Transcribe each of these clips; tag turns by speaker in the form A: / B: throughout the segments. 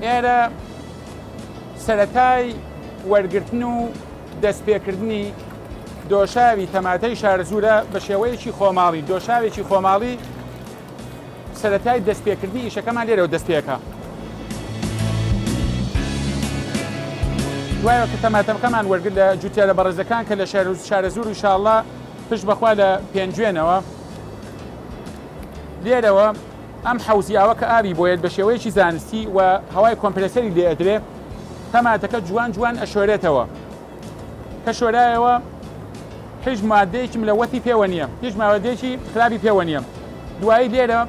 A: ئێرە سەرەتای وەرگرتن و دەستپێکردنی دۆشاوی تەماتەی شارەزورە بە شێوەیەکی خۆماڵی دۆشاوێکی خۆماڵی سەرەتای دەستپێکردنی ئیشەکەمان لێرەوە دەستپێکە. دوایەوە کە تەماتەکەمان وەرگرت لە جوتیارە بەڕێزەکان کە لە شارەزور ئینشاءڵڵا پشت بەخوا لە پێنجوێنەوە لێرەوە ئەم حەوزیاوە کە ئاوی بۆیێت بە شێوەیەکی زانستی و هەوای کۆمپرسەری لێ ئەدرێ تەماتەکە جوان جوان ئەشۆرێتەوە کە شۆرایەوە هیچ مادەیەکی ملەوەتی پێوە نییە، هیچ مادەیەکی خراپی پێوە نییە. دوایی لێرە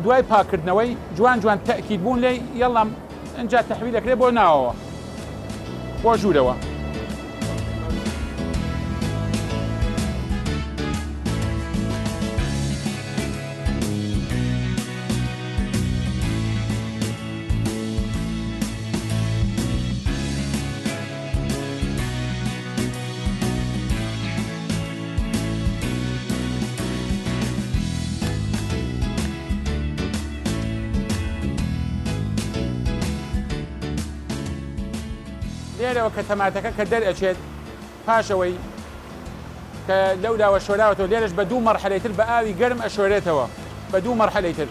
A: دوای پاکردنەوەی جوان جوان تەکید بوون لێ یەڵام ئەنجا تەحویل دەکرێت بۆ ناوەوە بۆ ژوورەوە. لێرەوە کە تەماتەکە کە دەرئەچێت پاشەوەی کە لەوداوە شۆراوەتەوە لێرەش بە دوو مەرحەلەیتر بە ئاوی گەرم ئەشۆرێتەوە بە دوو مەرحەلەیتر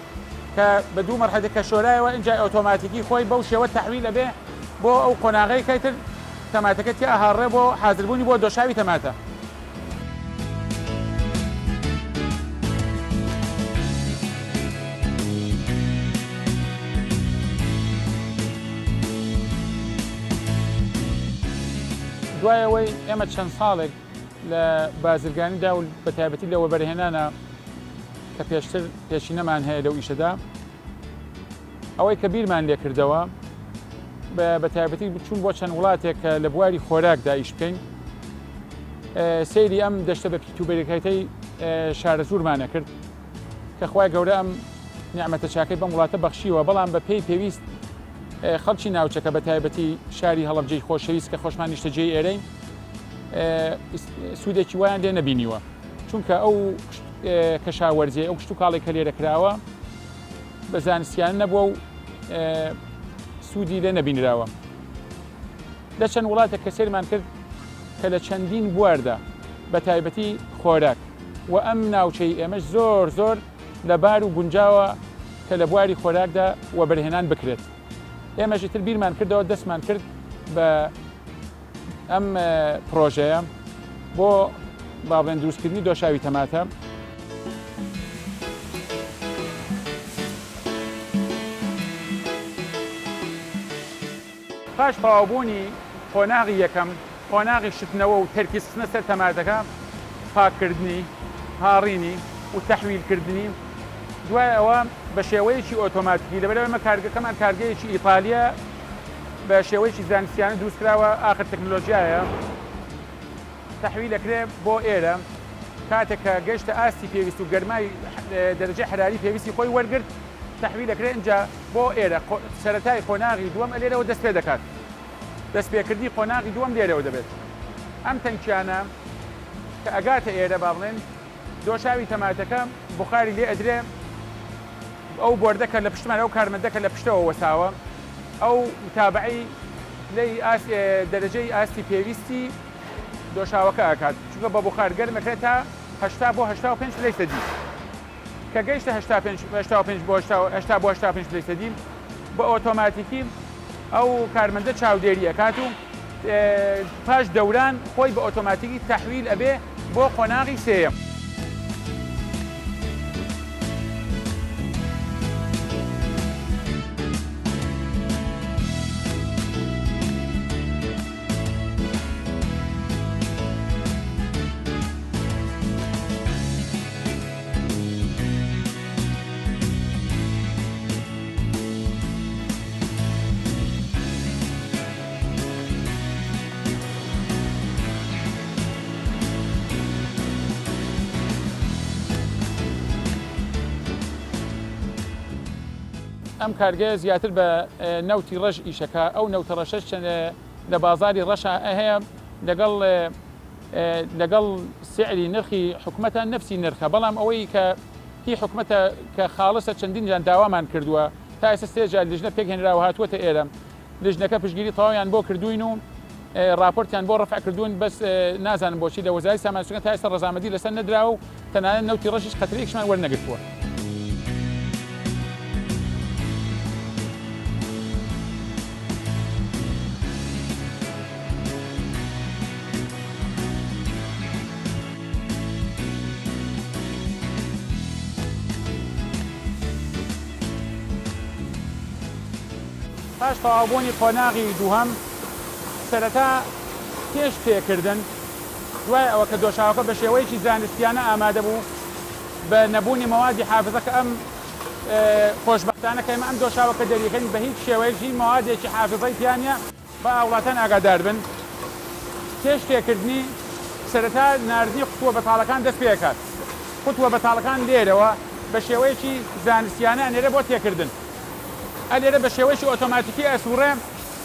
A: کە بە دوو مەرحەلە کە شۆرایەوە ئینجا ئۆتۆماتیکی خۆی بەو شێوە تەحویل ئەبێ بۆ ئەو قۆناغەی کەیتر تەماتەکە تیا ئەهاڕێ بۆ حازربوونی بۆ دۆشاوی تەماتە. دوایەوەی ئێمە چەند ساڵێک لە بازرگانیدا و بە تایبەتی لەوە بەرهێنانە کە پێشتر پێشینەمان هەیە لەو ئیشەدا ئەوەی کە بیرمان لێ کردەوە بە تایبەتی بچوون بۆ چەند وڵاتێک کە لە بواری خۆراکدا ئیش بکەین سەیری ئەم دەشتە بە پیتوبەریەکەی شارەزورمانە کرد کە خوای گەورە ئەم نیعمەتە چاکەی بەم وڵاتە بەخشیوە بەڵام بە پێی پێویست خەڵکی ناوچەکە بە تایبەتی شاری هەڵەبجەی خۆشەویست کە خۆشمان نیشتەجێی ئێرەی سوودێکی وایان لێ نەبینیوە چونکە ئەو کەشاوەرزێ ئەو کشت و کاڵی کە لێرە کراوە بە زانستیان نەبووە و سوودی لێ نەبینراوە. لە چەند وڵاتێک کە سێرمان کرد کە لە چەندین بواردا بە تایبەتی خۆراک و ئەم ناوچەی ئێمەش زۆر زۆر لەبار و گونجاوە کە لە بواری خۆراکدا و بەرهێنان بکرێت. ئێمەژی تر بیرمان کردەوە دەستمان کرد بە ئەم پرۆژەیە بۆ بابڵێن دروستکردنی دۆشاوی تەماتە. پاش تەواوبوونی قۆناغی یەکەم قۆناغی شتنەوە و تەرکیزکردنە سەر تەماتەکە پاککردنی هاڕینی و تەحویلکردنی دوای ئەوە بە شێوەیەکی ئۆتۆماتیکی لەبەرەوە ئێمە کارگەکەمان کارگەیەکی ئیتالیا بە شێوەیەکی زانستیانە دروستکراوە ئاخر تەکنۆلۆژیایە تەحویل دەکرێت بۆ ئێرە کاتێک کە گەشتە ئاستی پێویست و گەرمای دەرەجەی حراری پێویستی خۆی وەرگرت تەحویل دەکرێت اینجا بۆ ئێرە سەرەتای قۆناغی دووەم لێرەوە دەست پێ دەکات دەستپێکردنی قۆناغی دووەم لێرەوە دەبێت. ئەم تەنکیانە کە ئەگاتە ئێرە با بڵێن دۆشاوی تەماتەکە بخاری لێ ئەدرێ ئەو بۆردەکە لە پشتمان ئەو کارمەندەکە لە پشتەوە وەساوە ئەو متابعی لەی دەرەجەی ئاستی پێویستی دۆشاوەکە ئاکات چونکە بە بخار گەرمەکرێت تا 80 بۆ 85 لەی سەدی کە گەیشتە 85 بۆ 80 بۆ 85 لەی سەدی بە ئۆتۆماتیکی ئەو کارمەندە چاودێری ئەکات و پاش دەوران خۆی بە ئۆتۆماتیکی تەحویل ئەبێ بۆ قۆناغی سێیەم. ئەم کارگەیە زیاتر بە نەوتی ڕەش ئیشەکە ئەو نەوتە ڕەشەش لە بازاری ڕەشە هەیە لەگەڵ سعری نرخی حکومەتە نفسی نرخە بەڵام ئەوەی کە هی حکومەتە کە خاڵسە چەندین جان داوامان کردووە تا ئێستا سێجار لیژنە پێک هێنراوە هاتووەتە ئێرە لیژنەکە پشتگیری تەواویان بۆ کردوین و راپۆرتیان بۆ ڕەفع کردوون بەس نازانم بۆچی لە وەزارەتی سامانسوگان تا ئێستا ڕەزامەندی لەسەر نەدراوە و تەنانەت نەوتی ڕەشیش قەترەیەکیشمان وەرنەگرتووە. پاش تەواوبوونی قۆناغی دووهەم سەرەتا پێش تێکردن دوای ئەوە کە دۆشاوەکە بە شێوەیەکی زانستیانە ئامادە بوو بە نەبوونی مەوادی حافزە کە ئەم خۆشبەختانە کە ئێمە ئەم دۆشاوەکە دەریەکەین بە هیچ شێوەیەکی مەوادێکی حافزەی تیانە بە وڵاتان ئاگادار بن. پێش تێکردنی سەرەتا ناردنی قوتووە بەتاڵەکان دەست پێ دەکات. قوتووە بەتاڵەکان لێرەوە بە شێوەیەکی زانستیانە ئەنێرە بۆ تێکردن. ئەلێرە بە شێوەیەکی ئۆتۆماتیکی ئەسوڕێ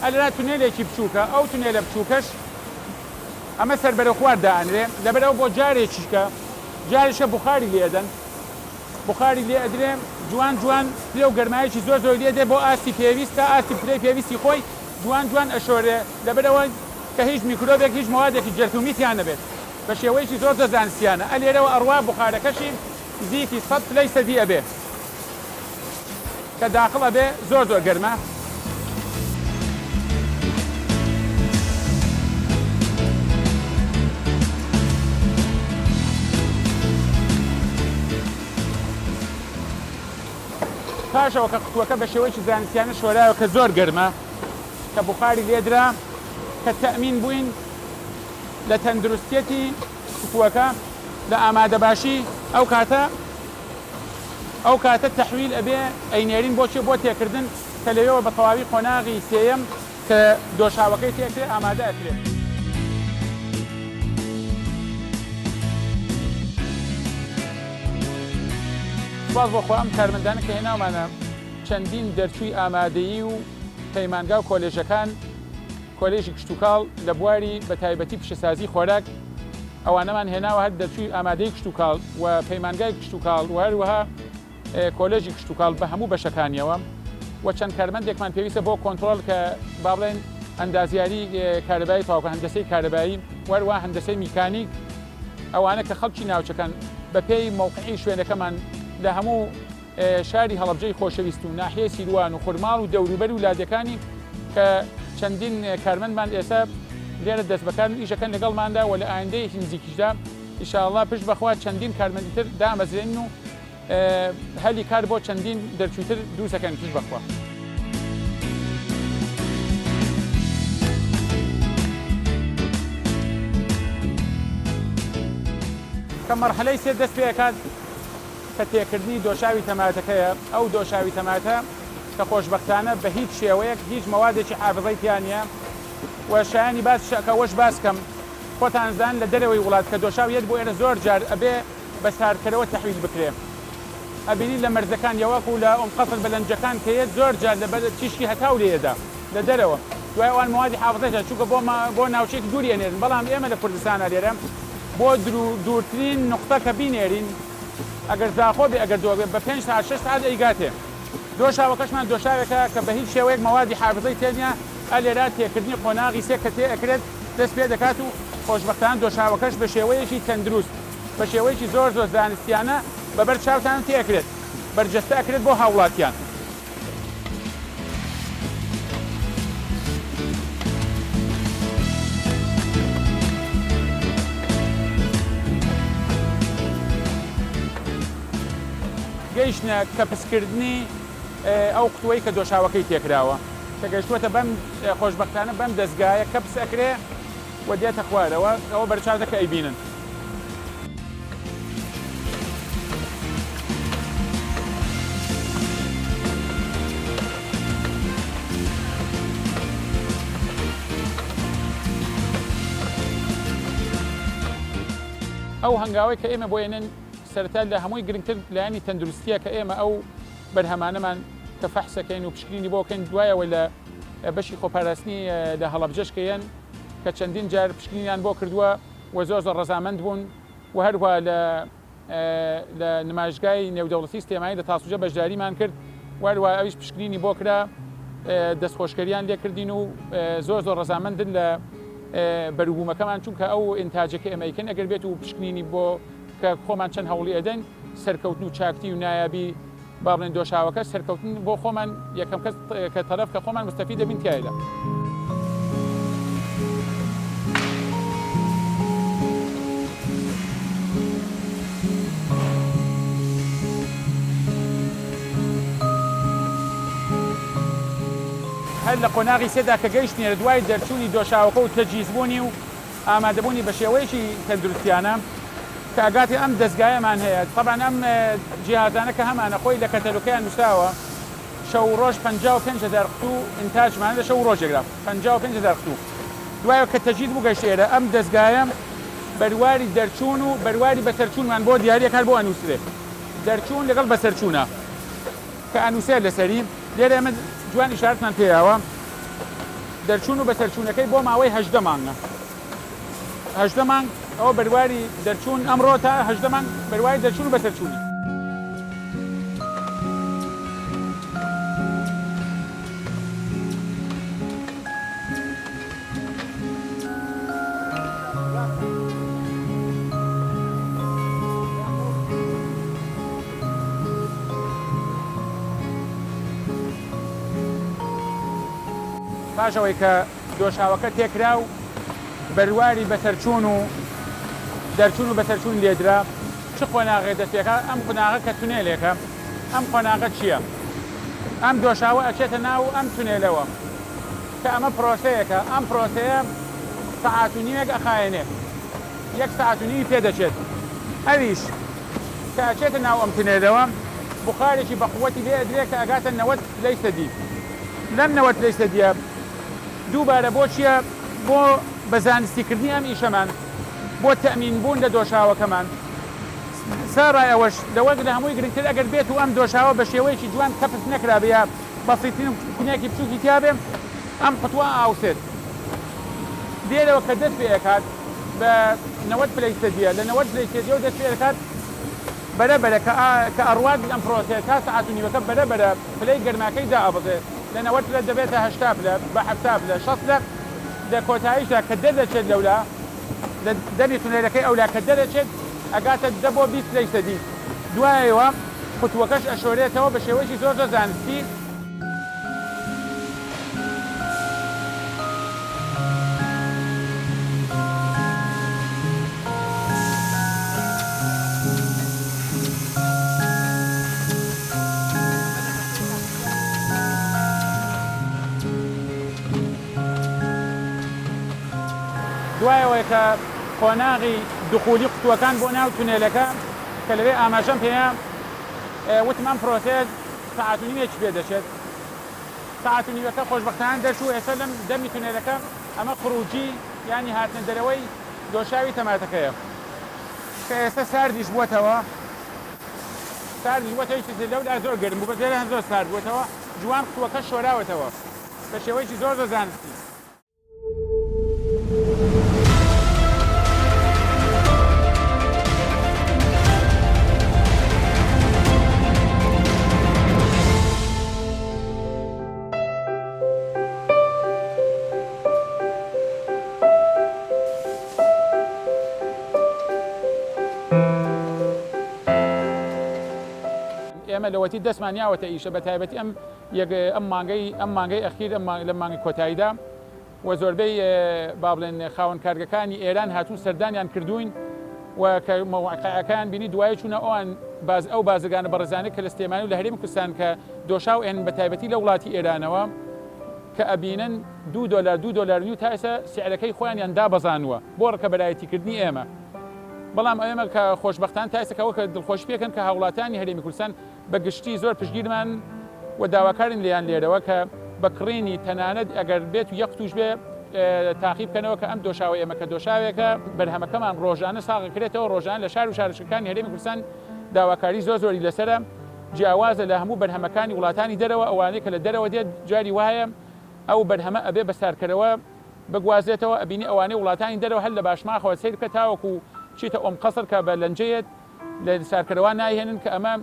A: ئەلێرا تونێلێکی بچووکە ئەو تونێلە بچووکەش ئەمە سەر بەرە خوار دائەنرێ لەبەرەوە بۆ جارێکیشکە جاریشە بخاری لێدەن بخاری لێ ئەدرێ جوان جوان لێو گەرمایەکی زۆر زۆر لێدێ بۆ ئاستی پێویستە ئاستی پلەی پێویستی خۆی جوان جوان ئەشۆرێ لەبەرەوە کە هیچ میکرۆبێک هیچ مەوادێکی جەرتومیتیان نەبێت بە شێوەیەکی زۆر زانستیانە ئەلێرەوە ئەڕوا بخارەکەشی نزیکی 100 پلەی سەدی ئەبێ کە داخڵە بێ زۆر زۆر گەرمە. پاشەوە کە قوتووەکە بە شێوەیەکی زانستیانە شۆرایەوە کە زۆر گەرمە کە بخاری لێدرا کە تەئمین بووین لە تەندروستیەتی قوتووەکە لە ئامادەباشی ئەو کاتە تەحویل ئەبێ ئەینێرین بۆچێ بۆ تێکردن کە لەوێەوە بە تەواوی قۆناغی سێیەم کە دۆشاوەکەی تێکرێ ئامادە ئەکرێت. سواز بۆ خۆ ئەم کارمەندانە کە هێناومانە چەندین دەرچووی ئامادەیی و پەیمانگا و کۆلێژەکان کۆلێژی کشتتوکاڵ لە بواری بە تایبەتی پیشەسازی خۆراک ئەوانەمان هێناوە هەر دەرچووی ئامادەی کشتتوکاڵ و پەیمانگای کشتتوکاڵ و هەروەها کۆلێژی کشتتوکاڵ بە هەموو بەشەکانیەوە و چەند کارمەندێکمان پێویستە بۆ کۆنتترۆل کە با بڵێن ئەندازیاری کارەبایی تاواکە هەندسەی کارەبایی وەروە هەندسەی میکانیک ئەوانە کە خەڵکی ناوچەکان بە پێی موقعی شوێنەکەمان لە هەموو شاری هەڵەبجەی خۆشەویست و ناحیەی سیروان و خورماڵ و دەوروبەر و لادەکانی کە چەندین کارمەندمان ئێستا لێرە دەست بەکار و ئیشەکەن لەگەڵماندا و لە ئایندەیەکی نزیکیشدا ئینشاءڵڵا پشت بەخوا چەندین کارمەندیتر دامەزرێن و هەلی کار بۆ چەندین دەرچووتر دروستەکەن پشت بەخوا. کە مەرحەلەی سێ دەست پێ دەکات کە تێکردنی دۆشاوی تەماتەکەیە ئەو دۆشاوی تەماتە کە خۆشبەختانە بە هیچ شێوەیەک هیچ مەوادێکی حافزەی تیان نیە و شایانی باس شەکەوەش باسکەم خۆتان زان لە دەرەوەی وڵات کە دۆشاویەت بۆ ئێرە زۆر جار ئەبێ بە ساردکەرەوە تەحویل بکرێ ئەبینی لە مەرزەکان یەوەک و لە ئەم قەسر بەلەنجەکان کە هەیە زۆر جار لە تیشکی هەتاو لێدا لە دەرەوە دوای ئەوان مەوادی حافزەیە چووکە بۆ ناوچەیەکی دووری ئەنێرن بەڵام ئێمە لە کوردستانە لێرە بۆ دوورترین نقطە کە بینێرین ئەگەر زاخۆ بێ ئەگەر دۆ بە 5 تا 6 ساعت ئەیگاتێ. دۆشاوەکەشمان دۆشاوێکە کە بە هیچ شێوەیەک مەوادی حافزەی تێنیە ئەلێرا تێکردنی قۆناغی سێ کە تێ ئەکرێت دەست پێ دەکات و خۆشبەختانە دۆشاوەکەش بە شێوەیەکی تەندروست بە شێوەیەکی زۆر زانستیانە بەبەر چاوتان تێکرێت بەرجەستە ئەکرێت بۆ هاوڵاتیان. گەیشتە کەپسکردنی ئەو قوتوەی کە دۆشاوەکەی تێکراوە کە گەیشتووەتە بەم خۆشبەختانە بەم دەستگایە کەپس ئەکرێ و دێتە خوارەوە ئەوە بەرچاوەکە ئەیبینن. ئەو هەنگاوەی کە ئێمە بۆێنن سەرەتا لە هەمووی گرنگتر لایانی تەندروستیە کە ئێمە ئەو بەرهەمانەمان کە فەحسەکەین و پشکنینی بۆکەین دوایەوە لە بەشی خۆپاراستنی لە هەڵەبجەشکەیەن کە چەندین جار پشکنینیان بۆ کردووە و زۆر ڕەزامەند بوون و هەروە لە نمایشگای نێودەوڵەتی سیستێمایی لە تاسوجە بەشداریمان کرد وایە ئەویش پشکنینی بۆ کرا دەستخۆشکەریان لێکردین و زۆر ڕەزامەندن لە بەروبوومەکەمان چونکە ئەو ئینتاجەکە ئەمەیکن ئەگەر بێت و پشکنینی بۆ کە خۆمان چەند هەوڵی ئەدەن سەرکەوتن و چاکتی و نایابی با بڵێن دۆشاوەکە سەرکەوتن بۆ خۆمان یەکەم کەس کە تەرەف کە خۆمان مستەفید دەبین تایدا. هەر لە قۆناغی سێدا کە گەیشتنێ دوای دەرچوونی دۆشاوەکە و تەجیزبوونی و ئامادەبوونی بە شێوەیەکی تەندروستیانە کە ئاگاتی ئەم دەستگایەمان هەیە. طبعاً ئەم جیهازانە کە هەمانە خۆی لە کەتەلۆکەیان نووساوە شەو ڕۆژ 55,000 قوتو ئینتاجمان لە شەو ڕۆژێکرا 55,000 قوتو. دوایەوە کە تەجیز بوو گەیشتێرە ئەم دەستگایە بەرواری دەرچوون و بەرواری بەسەرچوونمان بۆ دیاریەکان بۆ ئەنووسرێ. دەرچوون لەگەڵ بەسەرچوونە کە ئەنووسێت لەسەری لێرە ئێمە جوان ئیشارەتمان پێیاوە دەرچوون و بەسەرچوونەکەی بۆ ماوەی 18 مانگە. 18 مانگ ئەوە بەرواری دەرچوون ئەمڕۆ تا 18 مانگ بەرواری دەرچوون و بەسەرچوونی. پاشەوەی کە دۆشاوەکە تێکرا و بەرواری بەسەرچوون و دەرچوون و بەسەرچوون لێدرا چ قۆناغی دەستێکە ئەم قۆناغە کە تونێلێکە ئەم قۆناغە چییە؟ ئەم دۆشاوە ئەچێتە ناو ئەم تونێلەوە کە ئەمە پرۆسەیەکە ئەم پرۆسەیە سەعات و نیمێک ئەخایەنێ 1 سەعات و نیمی پێدەچێت. ئەویش کە ئەچێتە ناو ئەم تونێلەوە بخارێکی بەقوەتی لێ ئەدرێ کە ئەگاتە 90 لەی سەدی. لەم 90 لەی سەدیە دووبارە بۆ چییە؟ بۆ بەزانستیکردنی ئەم ئیشەمان بۆ تەمین بوون لە دۆشاوەکەمان ساڕای ئەوەش لەوەک لە هەمووی گرنگتر ئەگەر بێت و ئەم دۆشاوە بە شێوەیەکی جوان کەپت نەکرابێ یا بەسیترین کونێکی بچووکی تیابێ ئەم قوتووە ئاوسێت دێرەوە کە دەست پێ ئەکات بە 90 پلەی سەدیە لە 90 پلەی سەدیە و دەست پێ ئەکات بەرەبەرە کە ئەڕوات ئەم پرۆسەیە تا سەعات و نیوەکە بەرەبەرە پلەی گەرماکەی دائەبەزێ لە 90 پلە دەبێتە 80 پلە بە 70 پلە 60 پلە لە کۆتاییشدا کە دەدەچێت لەولا لە دەری تونێلەکەی ئەولا کە دەدەچێت ئەگاتە 10 بۆ 20 لەی سەدی. دوایەوە قوتووەکەش ئەشۆرێتەوە بە شێوەیەکی زۆر زانستی دوایەوەی کە قۆناغی دخولی قوتووەکان بۆ ناو تونێلەکە کە لەوێ ئاماژەم پێەیە وتمان پرۆسێت سەعات و نیمێکی پێ دەچێت. سەعات و نیوەکە خۆشبەختانە دەرچوو ئێستا لەم دەمی تونێلەکە ئەمە خروجی ینی هاتنە دەرەوەی دۆشاوی تەماتەکەیە کە ئێستا ساردیش بووەتەوە هیچ لەولا زۆر گەرم بوو بەزێرە زۆر سارد بووەتەوە جوان قوتووەکە شۆراوەتەوە بە شێوەیەکی زۆر زانستی. ئێمە لەوەتی دەستمان یاوەتە ئیشە بە تایبەتی ئەم مانگەی ئەخیر لە مانگی کۆتاییدا و زۆربەی با بڵێن خاوەن کارگەکانی ئێران هاتوون سەردانیان کردوین و کە مەواقعەکان بینی دوای چوونە ئەوان ئەو بازرگانە بەڕێزانە کە لە سلێمانی و لە هەرێمی کوردستان کە دۆشاو ئێن بە تایبەتی لە وڵاتی ئێرانەوە کە ئەبینن $2 تا ئێستا سعرەکەی خۆیان دابەزانوە بۆ ڕکەبەرایەتیکردنی ئێمە. بەڵام ئێمە کە خۆشبەختان تا ئێستاەوە کە دڵخۆش پێکەن کە هاوڵاتانی هەرێمی کوردستان بە گشتی زۆر پشتگیرمان و داواکارن لێیان لێرەوە کە بە کڕینی تەنانەت ئەگەر بێت و یەک توش بێ تاقیب بکەنەوە کە ئەم دۆشاوە ئێمە کە دۆشاوێکە بەرهەمەکەمان ڕۆژانە ساغەکرێتەوە ڕۆژان لە شار و شارشەکانی هەرێمی کوردستان داواکاری زۆری لەسرە جیاوازە لە هەموو بەرهەمەکانی وڵاتانی دەرەوە ئەوانەیە کە لە دەرەوە دێت جاری وایە ئەو بەرهەمە ئەبێ بەسارکەرەوە بگوازێتەوە ئەبینی ئەوانەی وڵاتانی دەرەوە هەل لە باشماخەوە سیر بکە تاوەکو چیتە ئۆم قەسڕ کە بە لەنجەیەت لە سارکەرەوە نایهێنن کە ئەمە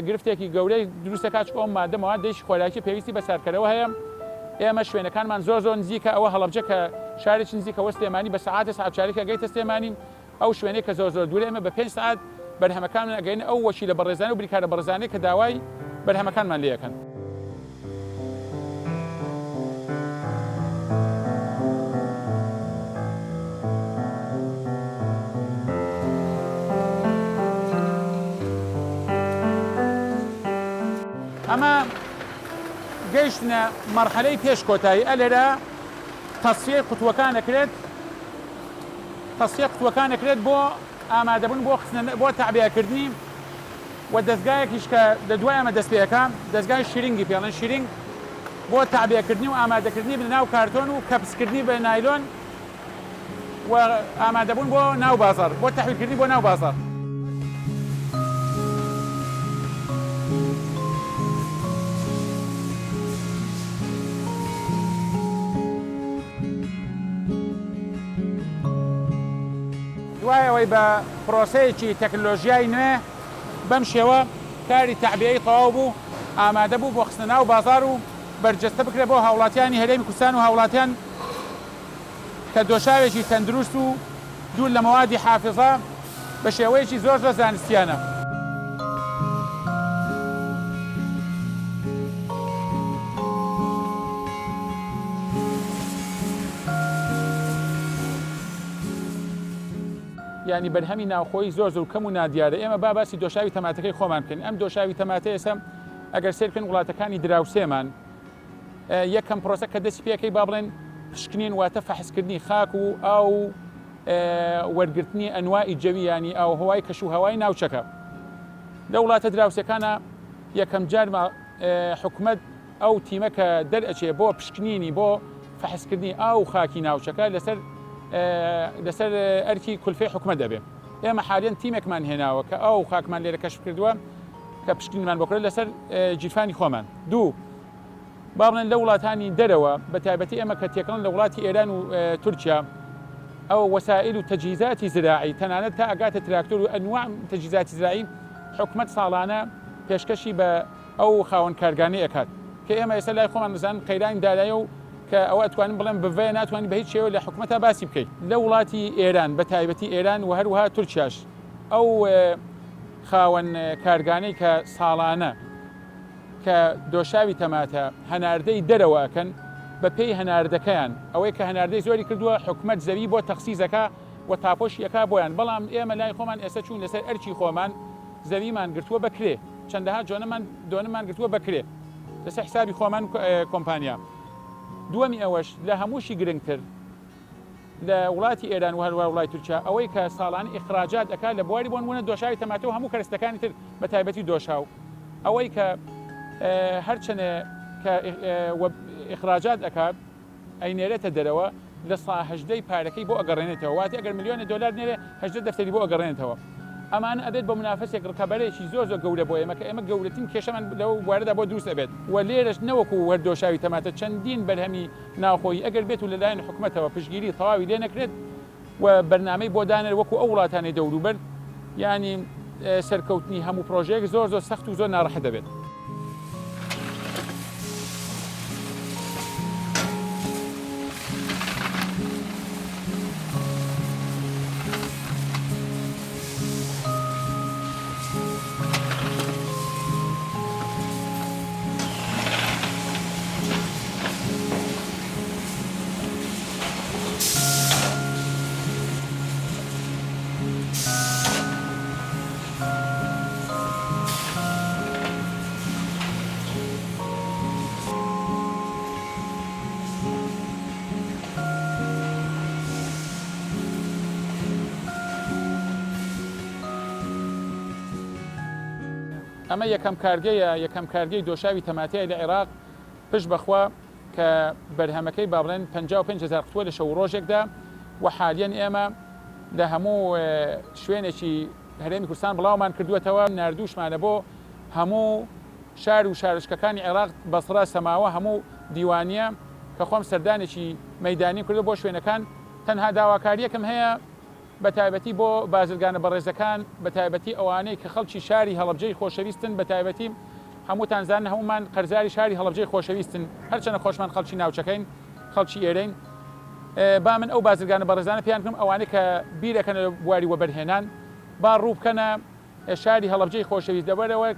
A: گرفتێکی گەورەی دروستە کات ئەو مادەمەوە دەیش خۆراکی پێویستی بە سارکەرەوە هەیە ئێمە شوێنەکانمان زۆر نزیکە ئەوە هەڵەبجە کە شارێکی نزیکە وە سلێمانی بە سەعاتە ساعتچارێکە گەیتە سلێمانی ئەو شوێنەی کە زۆر دوورە ئێمە بە 5 ساعت بەرهەمەکانمان ئەگەین ئەو وەشیلە بەڕێزانە و بریکارە بەڕێزانەی کە داوای بەرهەمەکانمان لێ یەکەن. ئەمە گەیشتنە مەرحەلەی پێش کۆتایی ئەلێرە تەسفیەی قوتوەکانەکرێت بۆ ئامادەبوون بۆ تەعبیەکردنی و دەستگایەکیش کە لە دوای ئەمە دەست پێەکە دەستگای شیرینگی پێڵێن شیرینگ بۆ تەعبیەکردنی و ئامادەکردنی بناو کارتۆن و کەپسکردنی بە نایلۆن و ئامادەبوون بۆ ناو بازاڕ بۆ تەحویلکردنی بۆ ناو بازاڕ. دوایەوەی بە پرۆسەیەکی تەکنۆلۆژیای نوێ بەم شێوە کاری تەعبیەی تەواو بوو ئامادە بوو بۆ خستنە ناو بازاڕ و بەرجەستە بکرێت بۆ هاوڵاتیانی هەرێمی کوردستان و هاوڵاتیان کە دۆشاوێکی تەندروست و دوور لە مەوادی حافظە بە شێوەیەکی زۆر زانستیانە. ینی بەرهەمی ناوخۆی زۆر کەم و نادیارە. ئێمە باسی دۆشاوی تەماتەکەی خۆمان بکەین. ئەم دۆشاوی تەماتە ئێستا ئەگەر سێرکن وڵاتەکانی دراوسێمان یەکەم پرۆسە کە دەستی پێەکەی با بڵێن پشکنین واتە فەحسکردنی خاک و ئاو وەرگرتنی ئەنوائی جەویانی ئاو هەوای کەش و هەوای ناوچەکە. لە وڵاتە دراوسەکانە یەکەم جار حکومەت ئەو تیمە کە دەرئەچێ بۆ پشکنینی بۆ فەحسکردنی ئاو خاکی ناوچەکە لەسەر ئەرکی کولفەی حکومەت دەبێت. ئێمە حالیان تیمێکمان هێناوە کە ئەو خاکمان لێرە کەشف کردووە کە پشکنیمان بۆکرێت لەسەر جیرفانی خۆمان. دوو با بڵێن لە وڵاتانی دەرەوە بە تایبەتی ئێمە کە تێکەڵن لە وڵاتی ئێران و تورکیا ئەو وەسائل و تەجهیزاتی زراعی تەنانەت تا ئەگاتە تراکتۆر و ئەنواع تەجهیزاتی زراعی حکومەت ساڵانە پێشکەشی بە ئەو خاوەن کارگانەی ئەکات کە ئێمە ئێستا لای خۆمان بزانین قەیرانی دارایە و کە ئەوە ئەتوانین بڵێن بڤێ ناتوانین بە هیچ شێوە لە حکومەتە باسی بکەیت. لە وڵاتی ئێران بە تایبەتی ئێران و هەروەها تورکیاش ئەو خاوەن کارگانەی کە ساڵانە کە دۆشاوی تەماتە هەناردەی دەرەوەکەن بە پێی هەناردەکەیان ئەوەی کە هەناردەی زۆری کردووە حکومەت زەوی بۆ تەخسیزەکە و تاپۆشیەکە بۆیان. بەڵام ئێمە لای خۆمان ئێستا چوون لەسەر ئەرکی خۆمان زەویمان گرتووە بەکرێ چەندەها دۆنەمان گرتووە بەکرێ لەسەر حسابی خۆمان کۆمپانیا. دووەمی ئەوەش لە هەمووشی گرنگتر لە وڵاتی ئێران و هەروە وڵاتی تورکیا ئەوەی کە ساڵانە ئیخراجات ئەکات لە بواری بۆ نمونە دۆشاوی تەماتە و هەموو کەرستەکانی تر بە تایبەتی دۆشاو ئەوەی کە هەرچەنە کە ئیخراجات ئەکات ئەینێرێتە دەرەوە لە 18 پارەکەی بۆ ئەگەڕێنێتەوە واتی ئەگەر ملیۆنە دۆلار نێرێ 18 دەفتەری بۆ ئەگەڕێنێتەوە. ئەمان ئەبێت بە منافەسێک ڕکەبەرێکی زۆر گەورە بۆ ئێمە کە ئێمە گەورەترین کێشەمان لەو بوارەدا بۆ دروست ئەبێت و لێرەش نەوەکو وەردۆشاوی تەماتە چەندین بەرهەمی ناوخۆیی ئەگەر بێت و لەلایەن حکومەتەوە پشتگیری تەواوی لێ نەکرێت و بەرنامەی بۆ دانەر وەکو ئەو وڵاتانی دەوروبەر ینی سەرکەوتنی هەموو پرۆژەیەک زۆر سەخت و زۆر ناڕەحەت دەبێت. ئەمە یەکەم کارگەی دۆشاوی تەماتەیە لە عێراق پشت بەخوا کە بەرهەمەکەی با بڵێن 55,000 قوتووە لە شەو ڕۆژێکدا و حالیان ئێمە لە هەموو شوێنێکی هەرێمی کوردستان بڵاومان کردووەتەوە ناردووشمانە بۆ هەموو شار و شارشکەکانی عێراق بەسڕە سەماوە هەموو دیوانیە کە خۆم سەردانێکی مەیدانی کردو بۆ شوێنەکان تەنها داواکاریەکەم هەیە بە تایبەتی بۆ بازرگانە بەڕێزەکان بە تایبەتی ئەوانەی کە خەڵکی شاری هەڵەبجەی خۆشەویستن بە تایبەتی هەمووتانزان هەمومان قەرزاری شاری هەڵەبجەی خۆشەویستن هەرچەنە خۆشمان خەڵکی ناوچەکەین خەڵکی ئێرەین با من ئەو بازرگانە بەڕێزانە پێیان بکەم ئەوانەی کە بیرەکەن لە بواری وەبەرهێنان با ڕوو بکەنە شاری هەڵەبجەی خۆشەویست دەبەرەوە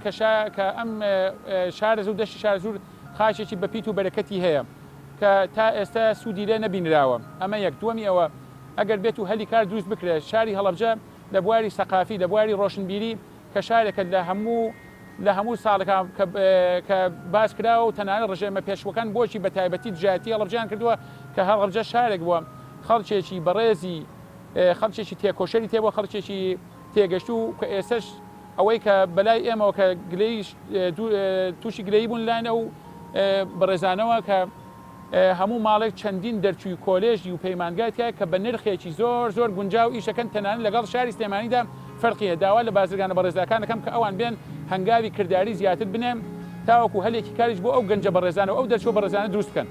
A: کە ئەم شارە زوو دەشتی شار زوور خاچێکی بەپیت و بەرەکەتی هەیە کە تا ئێستا سوودی لێ نەبینراوە ئەمە یەک دووەمی ئەوە ئەگەر بێت و هەلی کار دروست بکرێت شاری هەڵەبجە لە بواری سەقافی لە بواری ڕۆشنبیری کە شارێکە لە هەموو ساڵەکان کە باس کراوە و تەنانەت ڕژێمە پێشوەکان بۆچی بە تایبەتی دژایەتی هەڵەبجەیان کردووە کە هەڵەبجە شارێک بووە خەڵکێکی بەڕێزی خەڵکێکی تێکۆشەری تێبووە خەڵکێکی تێگەشت و کە ئێستش ئەوەی کە بەلای ئێمەوە کە تووشی گلەیی بوون لاین ئەو بەڕێزانەوە کە هەموو ماڵێک چەندین دەرچووی کۆلێژی و پەیمانگاتیە کە بە نرخێکی زۆر گونجاو ئیشەکەن تەنانەت لەگەڵ شاری سلێمانیدا فەرقیە داوا لە بازرگانە بەڕێزەکان دەکەم کە ئەوان بێن هەنگاوی کردداری زیاتر بنێم تاوەکو هەلێکی کاریش بۆ ئەو گەنجە بەڕێزانەوە ئەو دەرچوو بەڕێزانە دروست بکەن.